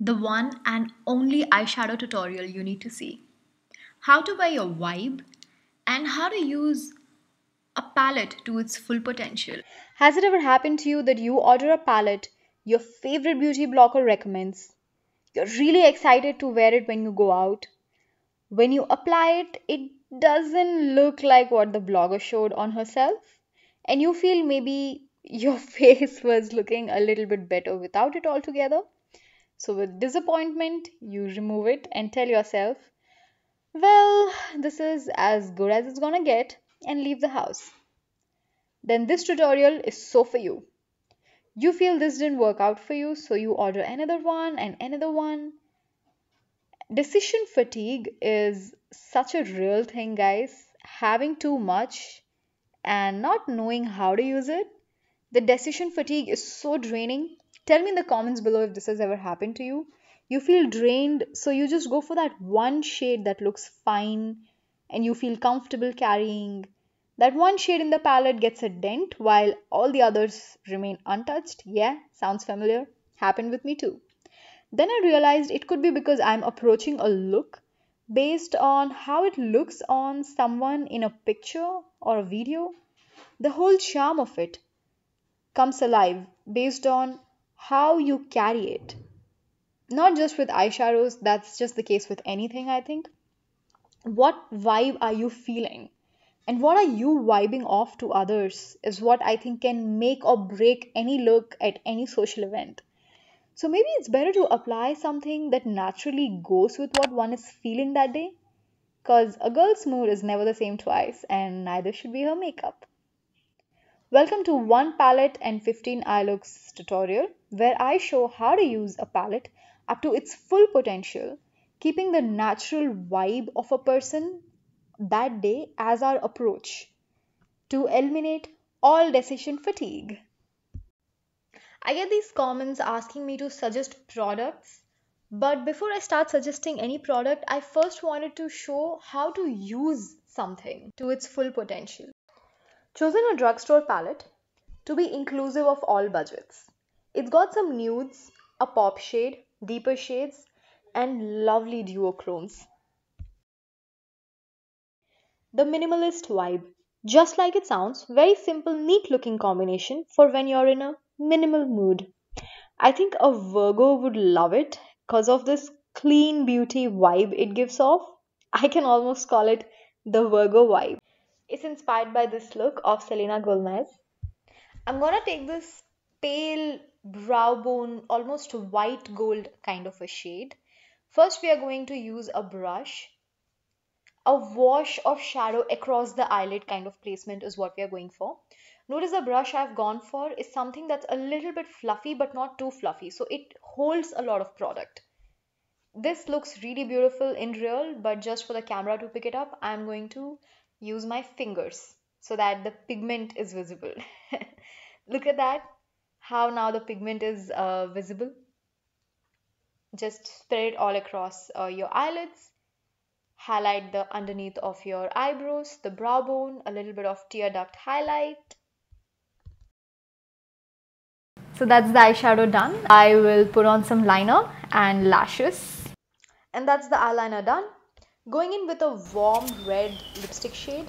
the one and only eyeshadow tutorial you need to see. How to buy your vibe and how to use a palette to its full potential. Has it ever happened to you that you order a palette your favorite beauty blogger recommends? You're really excited to wear it when you go out. When you apply it, it doesn't look like what the blogger showed on herself, and you feel maybe your face was looking a little bit better without it altogether. So, with disappointment, you remove it and tell yourself, well, this is as good as it's gonna get, and leave the house. Then, this tutorial is so for you. You feel this didn't work out for you, so you order another one and another one. Decision fatigue is such a real thing, guys. Having too much and not knowing how to use it. The decision fatigue is so draining. Tell me in the comments below if this has ever happened to you. You feel drained, so you just go for that one shade that looks fine and you feel comfortable carrying. That one shade in the palette gets a dent while all the others remain untouched. Yeah, sounds familiar. Happened with me too. Then I realized it could be because I'm approaching a look based on how it looks on someone in a picture or a video. The whole charm of it comes alive based on how you carry it. Not just with eyeshadows, that's just the case with anything, I think. What vibe are you feeling? And what are you vibing off to others is what I think can make or break any look at any social event. So maybe it's better to apply something that naturally goes with what one is feeling that day. Because a girl's mood is never the same twice, and neither should be her makeup. Welcome to One Palette and 15 Eye Looks tutorial, where I show how to use a palette up to its full potential, keeping the natural vibe of a person that day as our approach to eliminate all decision fatigue. I get these comments asking me to suggest products, but before I start suggesting any product, I first wanted to show how to use something to its full potential. Chosen a drugstore palette to be inclusive of all budgets. It's got some nudes, a pop shade, deeper shades, and lovely duochromes. The minimalist vibe. Just like it sounds, very simple, neat looking combination for when you're in a minimal mood. I think a Virgo would love it because of this clean beauty vibe it gives off. I can almost call it the Virgo vibe. It's inspired by this look of Selena Gomez. I'm gonna take this pale brow bone, almost white gold kind of a shade. First, we are going to use a brush. A wash of shadow across the eyelid kind of placement is what we are going for. Notice the brush I've gone for is something that's a little bit fluffy but not too fluffy, so it holds a lot of product. This looks really beautiful in real, but just for the camera to pick it up, I'm going to use my fingers so that the pigment is visible. Look at that, how now the pigment is visible. Just spread it all across your eyelids. Highlight the underneath of your eyebrows, the brow bone, a little bit of tear duct highlight. So that's the eyeshadow done. I will put on some liner and lashes. And that's the eyeliner done. Going in with a warm red lipstick shade.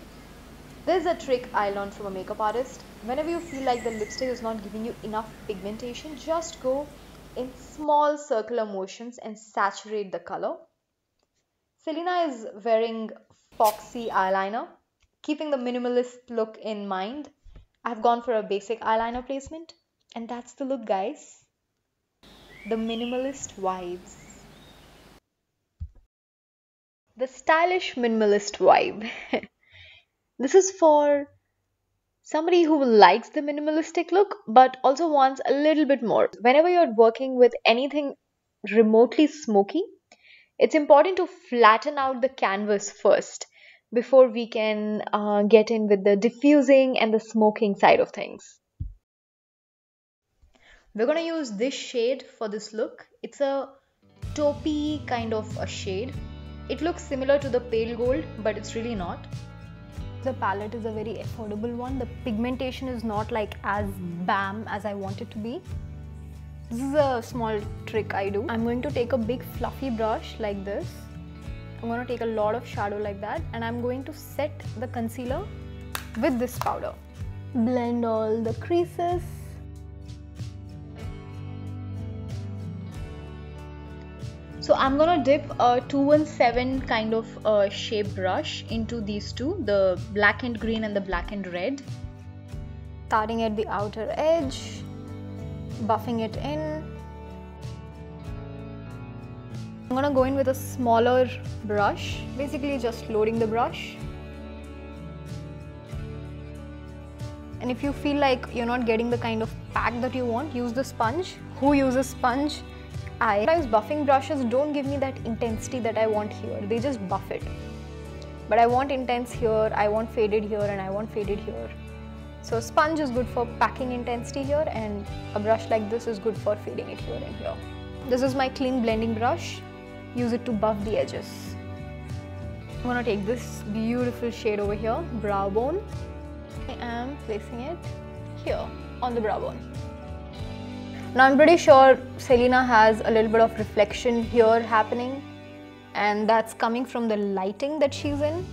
There's a trick I learned from a makeup artist. Whenever you feel like the lipstick is not giving you enough pigmentation, just go in small circular motions and saturate the color. Selena is wearing foxy eyeliner. Keeping the minimalist look in mind, I've gone for a basic eyeliner placement. And that's the look, guys. The minimalist vibes. The stylish minimalist vibe. This is for somebody who likes the minimalistic look but also wants a little bit more. Whenever you're working with anything remotely smoky, it's important to flatten out the canvas first before we can get in with the diffusing and the smoking side of things. We're going to use this shade for this look. It's a taupey kind of a shade. It looks similar to the pale gold, but it's really not. The palette is a very affordable one. The pigmentation is not like as bam as I want it to be. This is a small trick I do. I'm going to take a big fluffy brush like this. I'm going to take a lot of shadow like that, and I'm going to set the concealer with this powder. Blend all the creases. So I'm gonna dip a 217 kind of shape brush into these two, the black and green and the black and red. Starting at the outer edge, buffing it in. I'm gonna go in with a smaller brush, basically just loading the brush. And if you feel like you're not getting the kind of pack that you want, use the sponge. Who uses sponge? Sometimes buffing brushes don't give me that intensity that I want here. They just buff it. But I want intense here, I want faded here, and I want faded here. So sponge is good for packing intensity here, and a brush like this is good for fading it here and here. This is my clean blending brush. Use it to buff the edges. I'm gonna take this beautiful shade over here, brow bone. I am placing it here on the brow bone. Now I'm pretty sure Selena has a little bit of reflection here happening, and that's coming from the lighting that she's in.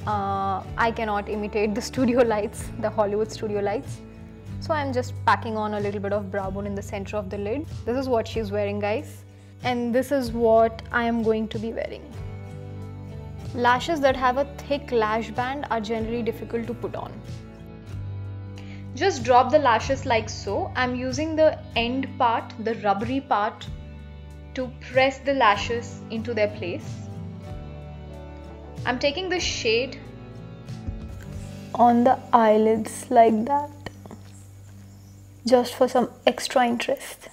I cannot imitate the studio lights, the Hollywood studio lights. So I'm just packing on a little bit of brow bone in the center of the lid. This is what she's wearing, guys. And this is what I am going to be wearing. Lashes that have a thick lash band are generally difficult to put on. Just drop the lashes like so. I'm using the end part, the rubbery part, to press the lashes into their place. I'm taking the shade on the eyelids like that, just for some extra interest.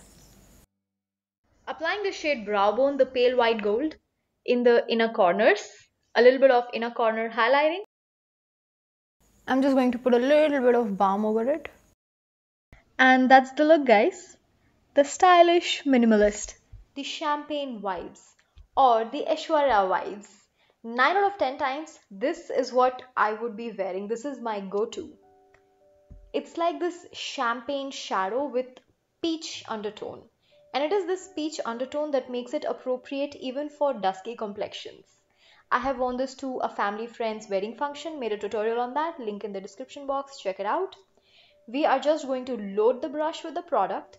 Applying the shade brow bone, the pale white gold, in the inner corners. A little bit of inner corner highlighting. I'm just going to put a little bit of balm over it. And that's the look, guys. The stylish minimalist. The champagne vibes, or the Aishwarya vibes. 9 out of 10 times, this is what I would be wearing. This is my go-to. It's like this champagne shadow with peach undertone. And it is this peach undertone that makes it appropriate even for dusky complexions. I have worn this to a family friend's wedding function, made a tutorial on that, link in the description box, check it out. We are just going to load the brush with the product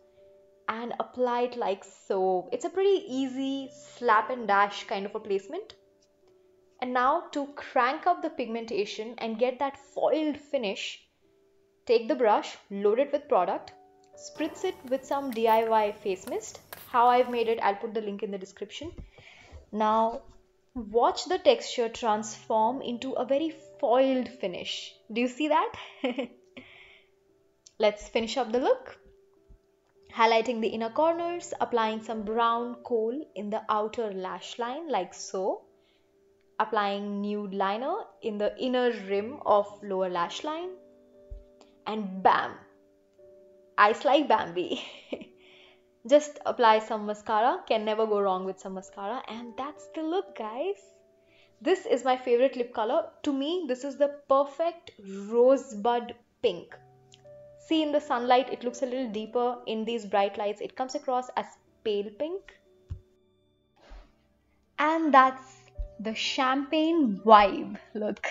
and apply it like so. It's a pretty easy slap and dash kind of a placement. And now to crank up the pigmentation and get that foiled finish, take the brush, load it with product, spritz it with some DIY face mist. How I've made it, I'll put the link in the description. Now watch the texture transform into a very foiled finish. Do you see that? Let's finish up the look. Highlighting the inner corners, applying some brown kohl in the outer lash line like so. Applying nude liner in the inner rim of lower lash line. And bam! Eyes like Bambi. Just apply some mascara. Can never go wrong with some mascara. And that's the look, guys. This is my favorite lip color. To me, this is the perfect rosebud pink. See, in the sunlight, it looks a little deeper. In these bright lights, it comes across as pale pink. And that's the champagne vibe look.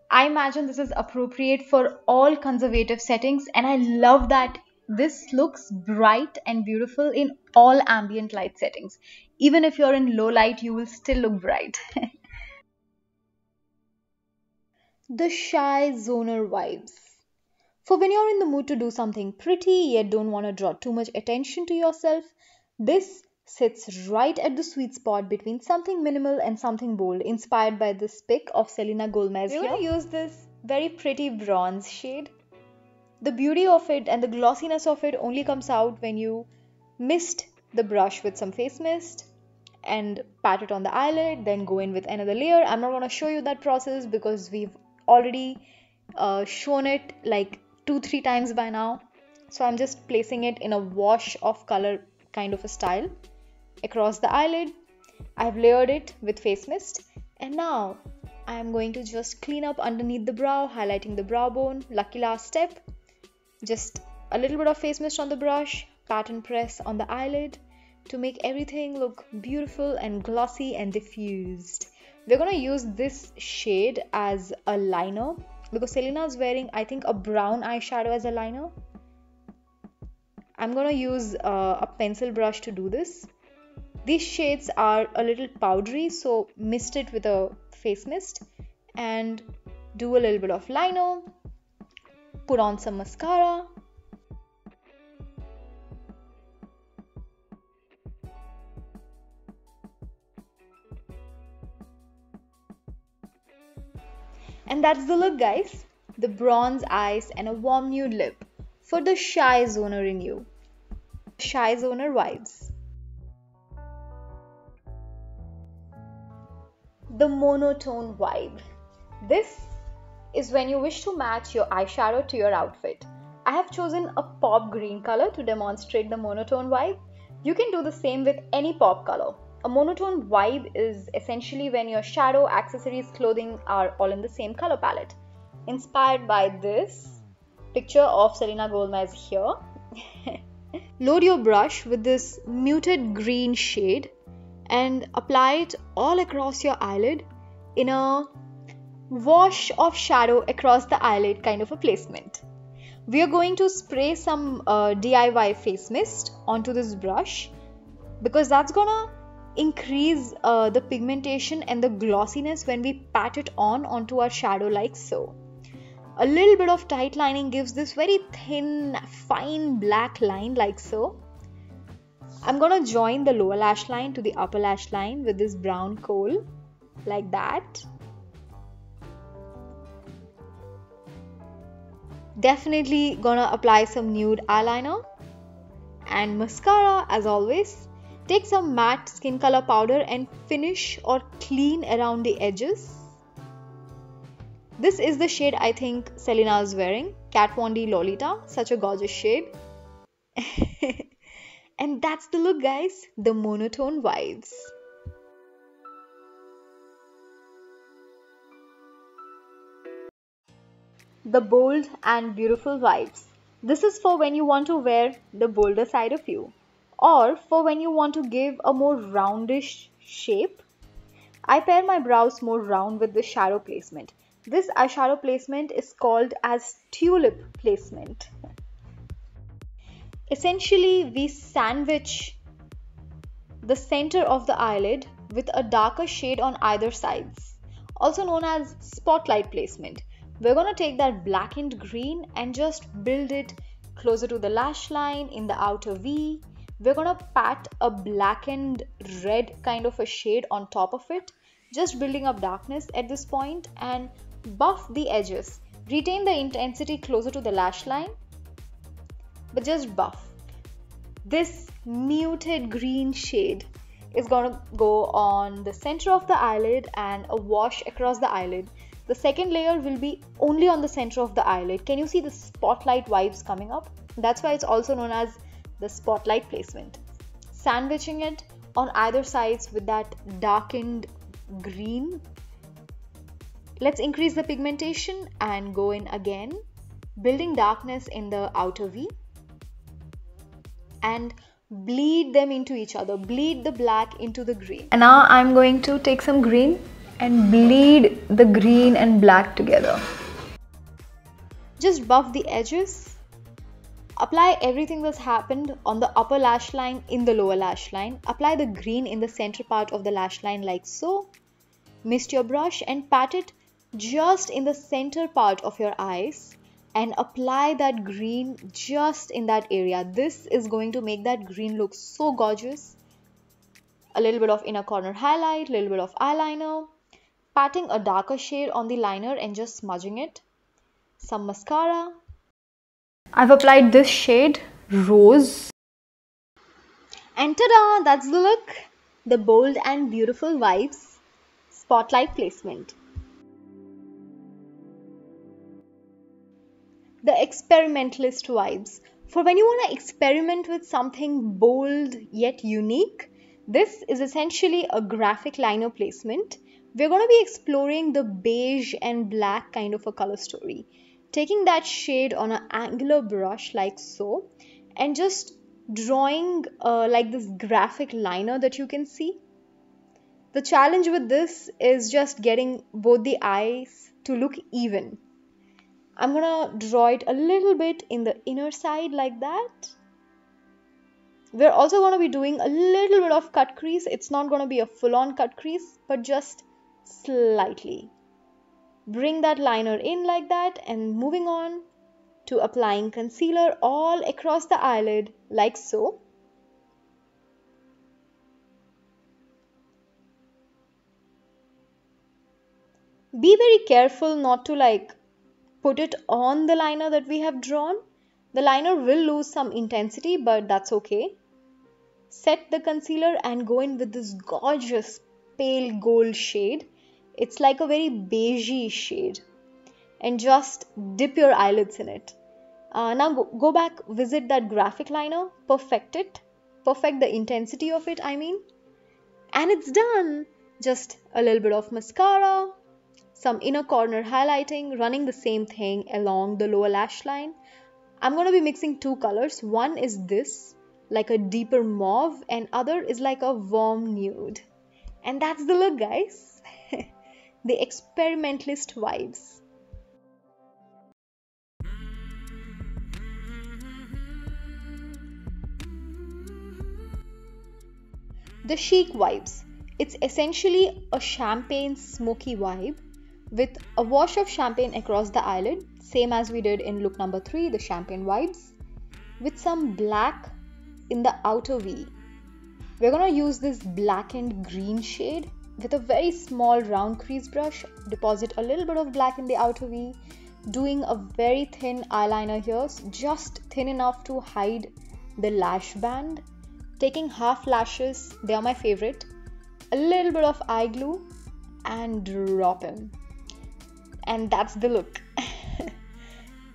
I imagine this is appropriate for all conservative settings, and I love that this looks bright and beautiful in all ambient light settings. Even if you're in low light, you will still look bright. The shy zoner vibes. For when you're in the mood to do something pretty yet don't want to draw too much attention to yourself, this sits right at the sweet spot between something minimal and something bold, inspired by this pic of Selena Gomez here. We're going to use this very pretty bronze shade. The beauty of it and the glossiness of it only comes out when you mist the brush with some face mist and pat it on the eyelid, then go in with another layer. I'm not going to show you that process because we've already shown it like 2-3 times by now. So I'm just placing it in a wash of color kind of a style across the eyelid. I've layered it with face mist, and now I am going to just clean up underneath the brow, highlighting the brow bone. Lucky last step. Just a little bit of face mist on the brush, pattern press on the eyelid to make everything look beautiful and glossy and diffused. We're going to use this shade as a liner because Selena is wearing, I think, a brown eyeshadow as a liner. I'm going to use a pencil brush to do this. These shades are a little powdery, so mist it with a face mist and do a little bit of liner. Put on some mascara. And that's the look, guys. The bronze eyes and a warm nude lip for the shy zoner in you. Shy zoner vibes. The monotone vibe. This is when you wish to match your eyeshadow to your outfit. I have chosen a pop green color to demonstrate the monotone vibe. You can do the same with any pop color. A monotone vibe is essentially when your shadow, accessories, clothing are all in the same color palette. Inspired by this picture of Selena Gomez here. Load your brush with this muted green shade and apply it all across your eyelid in a wash of shadow across the eyelid kind of a placement. We are going to spray some DIY face mist onto this brush because that's gonna increase the pigmentation and the glossiness when we pat it onto our shadow like so. A little bit of tight lining gives this very thin, fine black line like so. I'm gonna join the lower lash line to the upper lash line with this brown kohl like that. Definitely gonna apply some nude eyeliner and mascara as always. Take some matte skin color powder and finish or clean around the edges. This is the shade I think Selena is wearing, Kat Von D Lolita, such a gorgeous shade. And that's the look, guys, the monotone vibes. The bold and beautiful vibes. This is for when you want to wear the bolder side of you, or for when you want to give a more roundish shape. I pair my brows more round with the shadow placement. This eyeshadow placement is called as tulip placement. Essentially, we sandwich the center of the eyelid with a darker shade on either sides, also known as spotlight placement. We're going to take that blackened green and just build it closer to the lash line in the outer V. We're going to pat a blackened red kind of a shade on top of it, just building up darkness at this point, and buff the edges. Retain the intensity closer to the lash line, but just buff. This muted green shade is going to go on the center of the eyelid and a wash across the eyelid. The second layer will be only on the center of the eyelid. Can you see the spotlight vibes coming up? That's why it's also known as the spotlight placement. Sandwiching it on either sides with that darkened green. Let's increase the pigmentation and go in again, building darkness in the outer V and bleed them into each other. Bleed the black into the green. And now I'm going to take some green and bleed the green and black together. Just buff the edges. Apply everything that's happened on the upper lash line in the lower lash line. Apply the green in the center part of the lash line like so. Mist your brush and pat it just in the center part of your eyes and apply that green just in that area. This is going to make that green look so gorgeous. A little bit of inner corner highlight, a little bit of eyeliner, patting a darker shade on the liner and just smudging it. Some mascara. I've applied this shade, Rose. And ta-da! That's the look. The bold and beautiful vibes. Spotlight placement. The experimentalist vibes. For when you want to experiment with something bold yet unique, this is essentially a graphic liner placement. We're going to be exploring the beige and black kind of a color story. Taking that shade on an angular brush like so and just drawing like this graphic liner that you can see. The challenge with this is just getting both the eyes to look even. I'm gonna draw it a little bit in the inner side like that. We're also going to be doing a little bit of cut crease. It's not going to be a full-on cut crease, but just slightly. Bring that liner in like that, and moving on to applying concealer all across the eyelid like so. Be very careful not to put it on the liner that we have drawn. The liner will lose some intensity, but that's okay. Set the concealer and go in with this gorgeous pale gold shade. It's like a very beigey shade. And just dip your eyelids in it. Now go back, visit that graphic liner, perfect it. Perfect the intensity of it, I mean. And it's done. Just a little bit of mascara, some inner corner highlighting, running the same thing along the lower lash line. I'm going to be mixing two colors. One is this, like a deeper mauve, and other is like a warm nude. And that's the look, guys. The experimentalist vibes. The chic vibes. It's essentially a champagne smoky vibe with a wash of champagne across the eyelid, same as we did in look number 3, the champagne vibes, with some black in the outer V. We're going to use this black and green shade with a very small round crease brush, deposit a little bit of black in the outer V, doing a very thin eyeliner here, just thin enough to hide the lash band. Taking half lashes, they are my favorite, a little bit of eye glue, and drop him. And that's the look.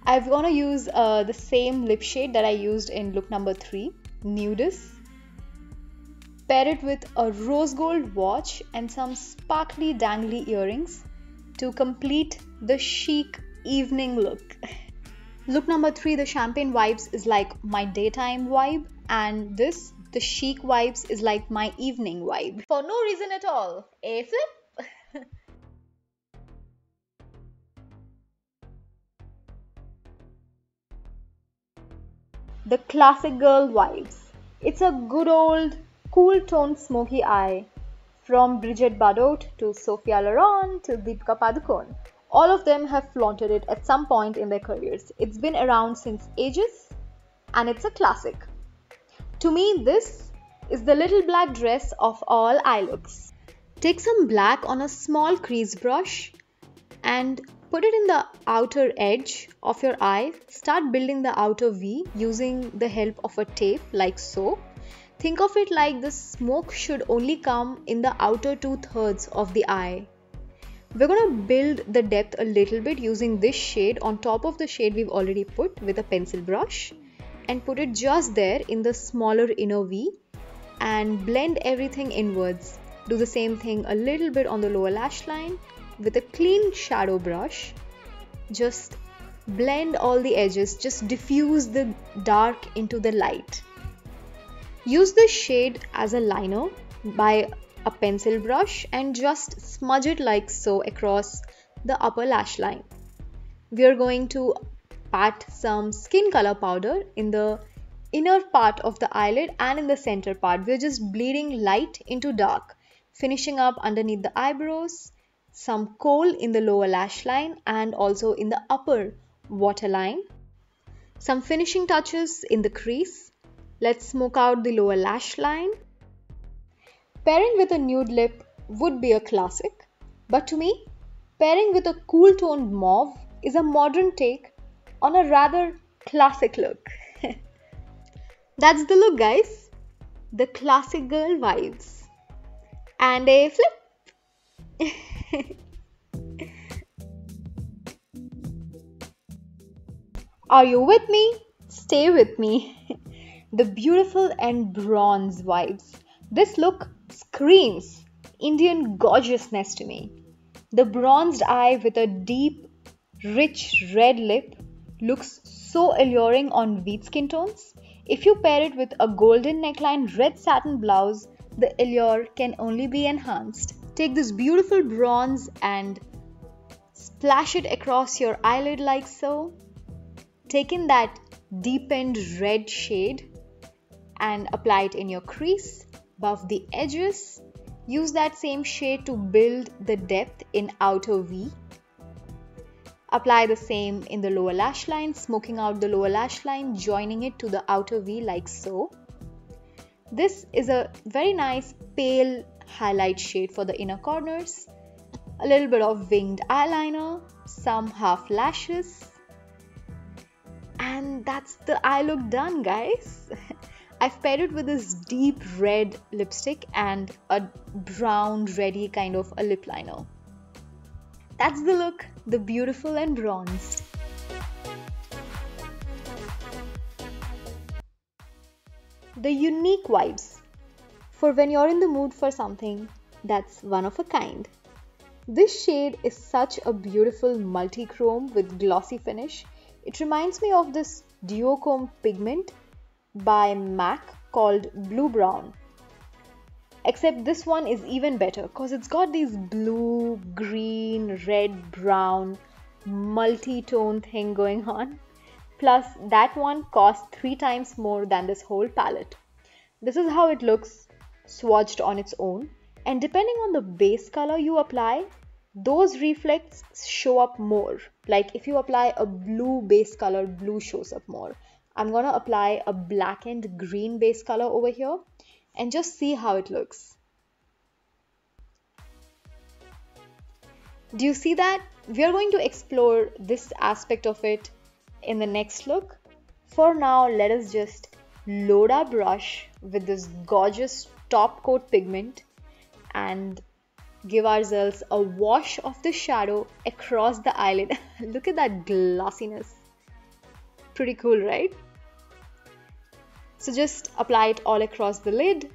I'm gonna use the same lip shade that I used in look number 3, Nudist. Pair it with a rose gold watch and some sparkly dangly earrings to complete the chic evening look. Look number 3, the champagne vibes, is like my daytime vibe, and this, the chic vibes, is like my evening vibe. For no reason at all. A flip. The classic girl vibes. It's a good old cool toned smoky eye, from Brigitte Bardot to Sophia Loren to Deepika Padukone. All of them have flaunted it at some point in their careers. It's been around since ages, and it's a classic. To me, this is the little black dress of all eye looks. Take some black on a small crease brush and put it in the outer edge of your eye. Start building the outer V using the help of a tape like so. Think of it like the smoke should only come in the outer 2/3 of the eye. We're going to build the depth a little bit using this shade on top of the shade we've already put with a pencil brush, and put it just there in the smaller inner V and blend everything inwards. Do the same thing a little bit on the lower lash line with a clean shadow brush. Just blend all the edges, just diffuse the dark into the light. Use this shade as a liner by a pencil brush and just smudge it like so across the upper lash line. We are going to pat some skin color powder in the inner part of the eyelid and in the center part. We're just bleeding light into dark, finishing up underneath the eyebrows, some kohl in the lower lash line and also in the upper waterline, some finishing touches in the crease. Let's smoke out the lower lash line. Pairing with a nude lip would be a classic, but to me, pairing with a cool toned mauve is a modern take on a rather classic look. That's the look, guys. The classic girl vibes. And a flip. Are you with me? Stay with me. The beautiful and bronze vibes. This look screams Indian gorgeousness to me. The bronzed eye with a deep, rich red lip looks so alluring on wheat skin tones. If you pair it with a golden neckline red satin blouse, the allure can only be enhanced. Take this beautiful bronze and splash it across your eyelid like so. Take in that deepened red shade and apply it in your crease, buff the edges. Use that same shade to build the depth in outer V. Apply the same in the lower lash line, smoking out the lower lash line, joining it to the outer V like so. This is a very nice pale highlight shade for the inner corners. A little bit of winged eyeliner, some half lashes. And that's the eye look done, guys. I've paired it with this deep red lipstick and a brown reddy kind of a lip liner. That's the look, the beautiful and bronzed. The unique vibes for when you're in the mood for something that's one of a kind. This shade is such a beautiful multi-chrome with glossy finish. It reminds me of this duochrome pigment by MAC called Blue Brown. Except this one is even better because it's got these blue, green, red, brown, multi-tone thing going on. Plus that one costs 3 times more than this whole palette. This is how it looks swatched on its own, and depending on the base color you apply, those reflects show up more. Like if you apply a blue base color, blue shows up more. I'm gonna apply a black and green base color over here and just see how it looks. Do you see that? We are going to explore this aspect of it in the next look. For now, let us just load our brush with this gorgeous top coat pigment and give ourselves a wash of the shadow across the eyelid. Look at that glossiness. Pretty cool, right? So just apply it all across the lid.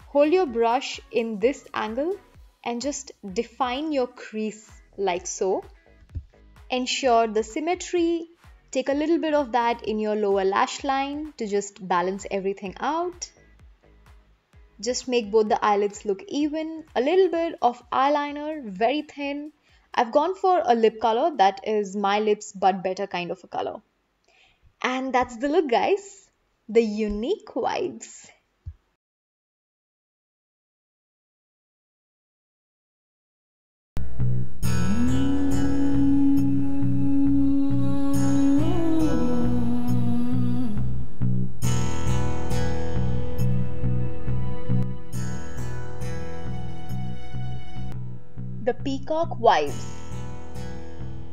Hold your brush in this angle and just define your crease like so. Ensure the symmetry. Take a little bit of that in your lower lash line to just balance everything out. Just make both the eyelids look even. A little bit of eyeliner, very thin. I've gone for a lip color that is my lips but better kind of a color. And that's the look, guys. The unique vibes. The Peacock Vibes.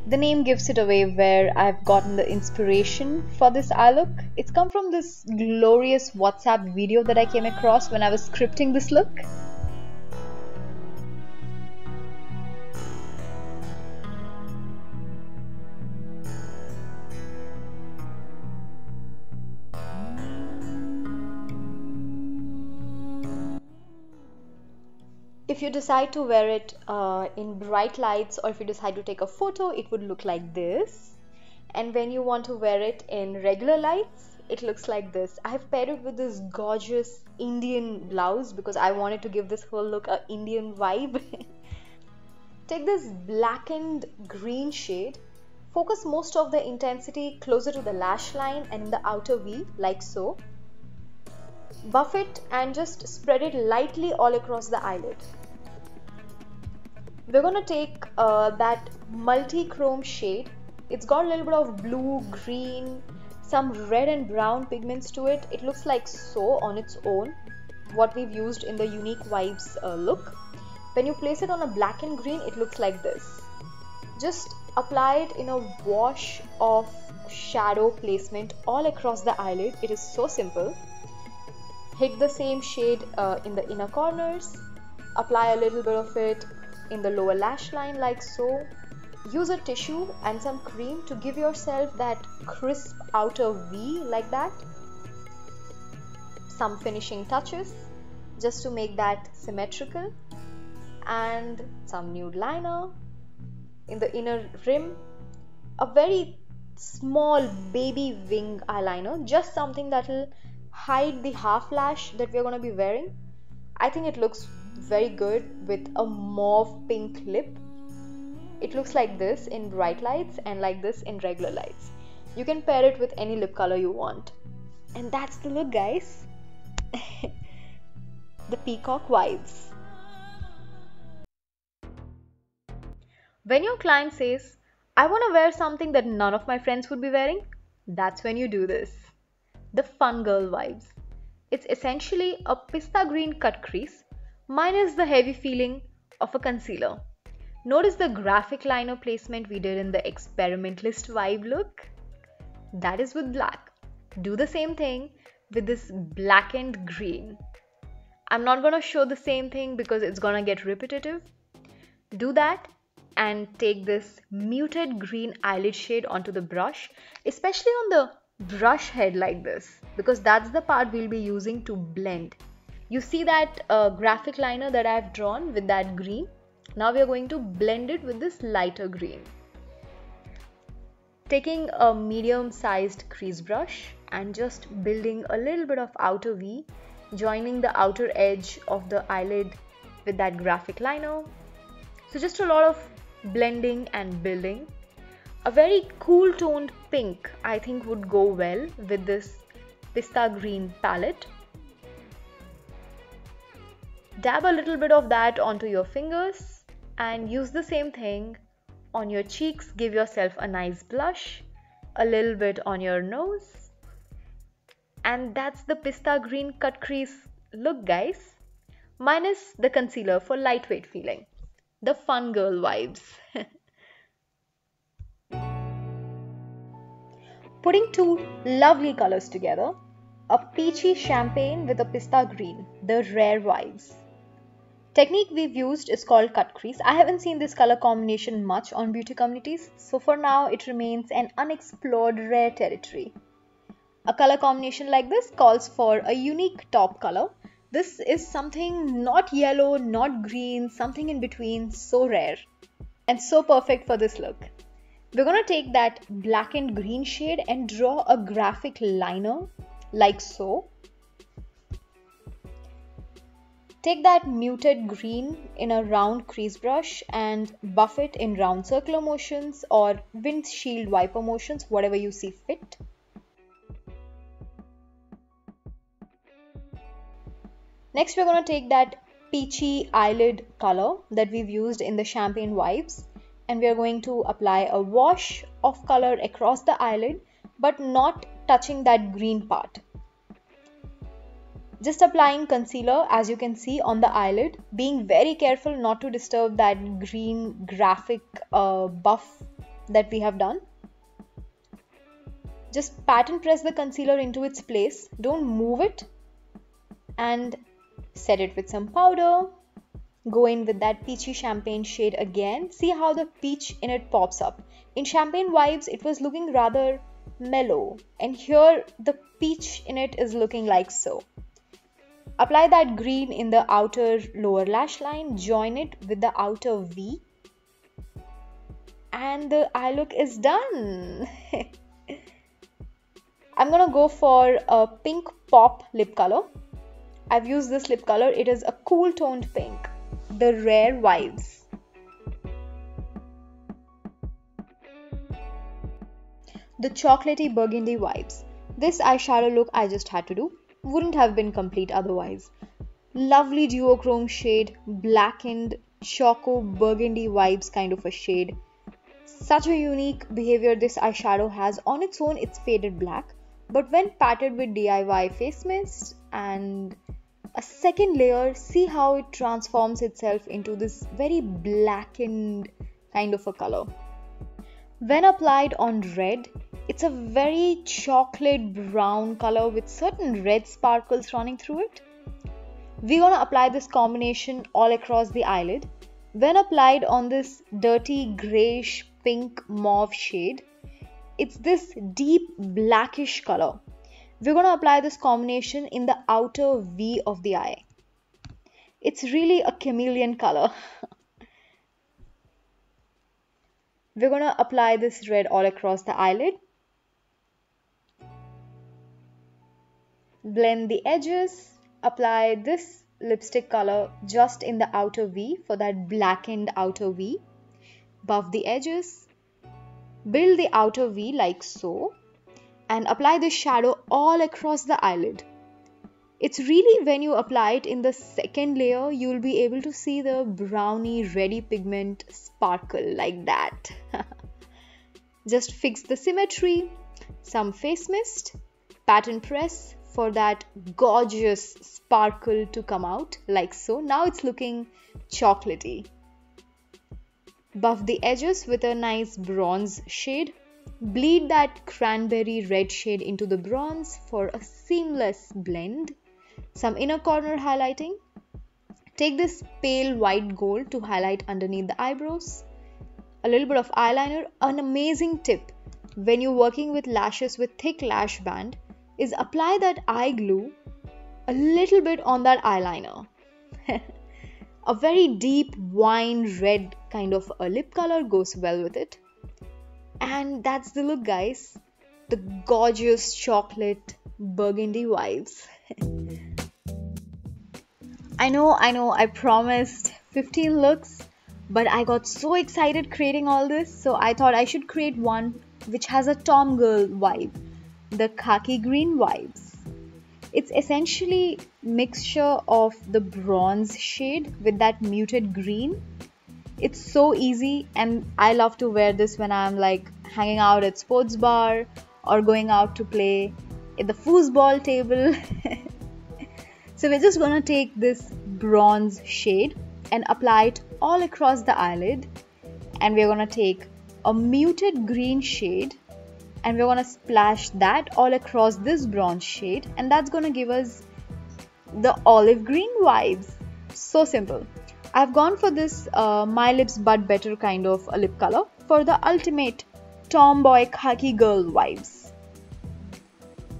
The name gives it away where I've gotten the inspiration for this eye look. It's come from this glorious WhatsApp video that I came across when I was scripting this look. If you decide to wear it in bright lights, or if you decide to take a photo, it would look like this. And when you want to wear it in regular lights, it looks like this. I have paired it with this gorgeous Indian blouse because I wanted to give this whole look an Indian vibe. Take this blackened green shade, focus most of the intensity closer to the lash line and in the outer V like so. Buff it and just spread it lightly all across the eyelid. We're going to take that multi-chrome shade. It's got a little bit of blue, green, some red and brown pigments to it. It looks like so on its own, what we've used in the Unique Vibes look. When you place it on a black and green, it looks like this. Just apply it in a wash of shadow placement all across the eyelid. It is so simple. Hit the same shade in the inner corners. Apply a little bit of it in the lower lash line like so. Use a tissue and some cream to give yourself that crisp outer V like that. Some finishing touches just to make that symmetrical. And some nude liner in the inner rim. A very small baby wing eyeliner, just something that will hide the half lash that we're going to be wearing. I think it looks very good with a mauve pink lip. It looks like this in bright lights and like this in regular lights. You can pair it with any lip color you want. And that's the look, guys. The peacock vibes. When your client says, I want to wear something that none of my friends would be wearing, that's when you do this. The fun girl vibes. It's essentially a pista green cut crease minus the heavy feeling of a concealer. Notice the graphic liner placement we did in the experimentalist vibe look? That is with black. Do the same thing with this blackened green. I'm not going to show the same thing because it's going to get repetitive. Do that and take this muted green eyelid shade onto the brush, especially on the brush head like this, because that's the part we'll be using to blend. You see that graphic liner that I've drawn with that green? Now we are going to blend it with this lighter green. Taking a medium sized crease brush and just building a little bit of outer V, joining the outer edge of the eyelid with that graphic liner. So just a lot of blending and building. A very cool toned pink I think would go well with this pista green palette. Dab a little bit of that onto your fingers and use the same thing on your cheeks. Give yourself a nice blush, a little bit on your nose. And that's the pista green cut crease look, guys. Minus the concealer for lightweight feeling. The fun girl vibes. Putting two lovely colors together, a peachy champagne with a pista green, the rare vibes. Technique we've used is called cut crease. I haven't seen this color combination much on beauty communities, so for now it remains an unexplored rare territory. A color combination like this calls for a unique top color. This is something not yellow, not green, something in between, so rare and so perfect for this look. We're going to take that black and green shade and draw a graphic liner like so. Take that muted green in a round crease brush and buff it in round circular motions or windshield wiper motions, whatever you see fit. Next, we're going to take that peachy eyelid color that we've used in the champagne vibes, and we are going to apply a wash of color across the eyelid, but not touching that green part. Just applying concealer, as you can see, on the eyelid, being very careful not to disturb that green graphic buff that we have done. Just pat and press the concealer into its place. Don't move it. And set it with some powder. Go in with that peachy champagne shade again. See how the peach in it pops up. In champagne vibes, it was looking rather mellow. And here, the peach in it is looking like so. Apply that green in the outer lower lash line, join it with the outer V, and the eye look is done. I'm gonna go for a pink pop lip color. I've used this lip color, it is a cool toned pink, the rare vibes. The chocolatey burgundy vibes. This eyeshadow look I just had to do. Wouldn't have been complete otherwise. Lovely duochrome shade, blackened choco burgundy vibes kind of a shade. Such a unique behavior this eyeshadow has. On its own, it's faded black, but when patted with DIY face mist and a second layer, see how it transforms itself into this very blackened kind of a color. When applied on red, it's a very chocolate brown color with certain red sparkles running through it. We're going to apply this combination all across the eyelid. When applied on this dirty grayish pink mauve shade, it's this deep blackish color. We're going to apply this combination in the outer V of the eye. It's really a chameleon color. We're going to apply this red all across the eyelid. Blend the edges. Apply this lipstick color just in the outer V for that blackened outer V. Buff the edges. Build the outer V like so. And apply the shadow all across the eyelid. It's really when you apply it in the second layer, you'll be able to see the browny reddy pigment sparkle like that. Just fix the symmetry, some face mist, pattern press for that gorgeous sparkle to come out like so. Now it's looking chocolatey. Buff the edges with a nice bronze shade. Bleed that cranberry red shade into the bronze for a seamless blend. Some inner corner highlighting. Take this pale white gold to highlight underneath the eyebrows. A little bit of eyeliner. An amazing tip when you're working with lashes with thick lash band is apply that eye glue a little bit on that eyeliner. A very deep wine red kind of a lip color goes well with it. And that's the look, guys. The gorgeous chocolate burgundy vibes. I know, I promised 15 looks, but I got so excited creating all this, so I thought I should create one which has a Tom girl vibe, the khaki green vibes. It's essentially mixture of the bronze shade with that muted green. It's so easy, and I love to wear this when I'm like hanging out at sports bar or going out to play at the foosball table. So we're just gonna take this bronze shade and apply it all across the eyelid, and we're gonna take a muted green shade and we're gonna splash that all across this bronze shade, and that's gonna give us the olive green vibes. So simple. I've gone for this My Lips But Better kind of a lip color for the ultimate tomboy khaki girl vibes.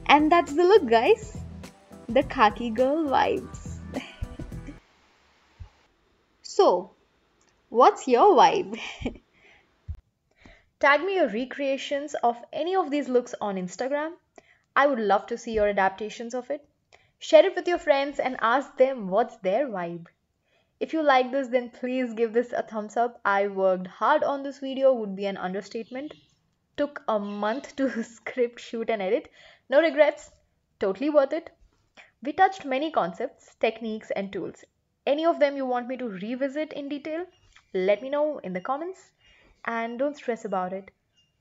And that's the look, guys. The khaki girl vibes. So, what's your vibe? Tag me your recreations of any of these looks on Instagram. I would love to see your adaptations of it. Share it with your friends and ask them what's their vibe. If you like this, then please give this a thumbs up. I worked hard on this video, would be an understatement. Took a month to script, shoot and edit. No regrets, totally worth it. We touched many concepts, techniques and tools. Any of them you want me to revisit in detail? Let me know in the comments. And don't stress about it.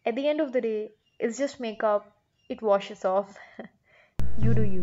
At the end of the day, it's just makeup. It washes off. You do you.